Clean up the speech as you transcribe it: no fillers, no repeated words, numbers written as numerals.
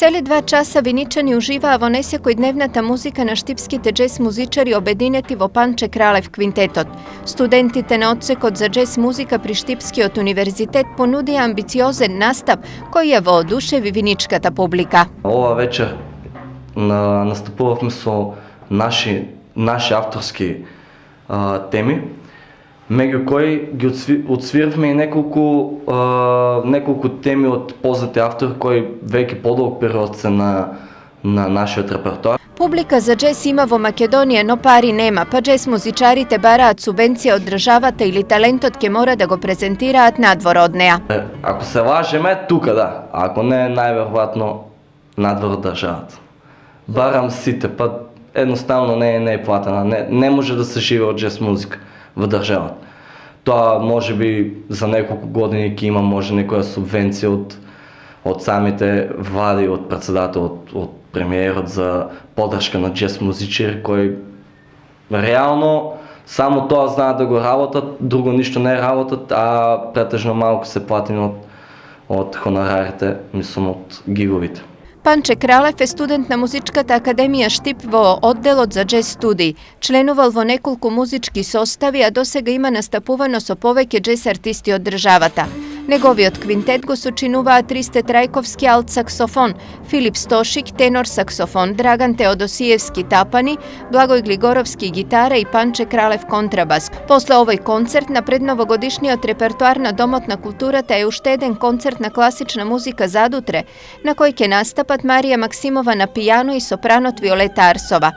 Цели 2 часа виничани уживаа во несекојдневната музика на штипските джез музичари обединети во Панче Кралев квинтетот. Студентите на одсекот за джез музика при Штипскиот универзитет понудија амбициозен настап кој ја воодушеви виничката публика. Ова вечер настапувавме со наши авторски теми, меѓу кои ги отсвиравме и неколку теми од познати автори кои веќе подолг период се на нашиот репертоар. Публика за джез има во Македонија, но пари нема, па джез музичарите бараат субвенција од државата или талентот ќе мора да го презентираат надвор од неа. Ако се лажеме, тука да, ако не, најверојатно надвор од државата. Барам сите, па едноставно не е платена, не може да се живее од джез музика во државата. Тоа може би за неколку години ќе има може некоја субвенција од самите влади, од председателот, од премиерот за поддршка на джез музичари кои реално само тоа знаат да го работат, друго ништо не работат, а претежно малку се платени од хонорарите, мислам од гиговите. Панче Кралев е студент на Музичката академија Штип во одделот за джез студии. Членувал во неколку музички состави, а досега има настапувано со повеќе джез артисти од државата. Неговиот квинтет го сочинуваат Ристе Трајковски алт саксофон, Филип Стошик тенор саксофон, Драган Теодосиевски тапани, Благој Глигоровски гитара и Панче Кралев контрабас. После овој концерт на предновогодишниот репертоар на Домот на културата е уште еден концерт на класична музика задутре, на кој ќе настапат Марија Максимова на пијано и сопранот Виолета Арсова.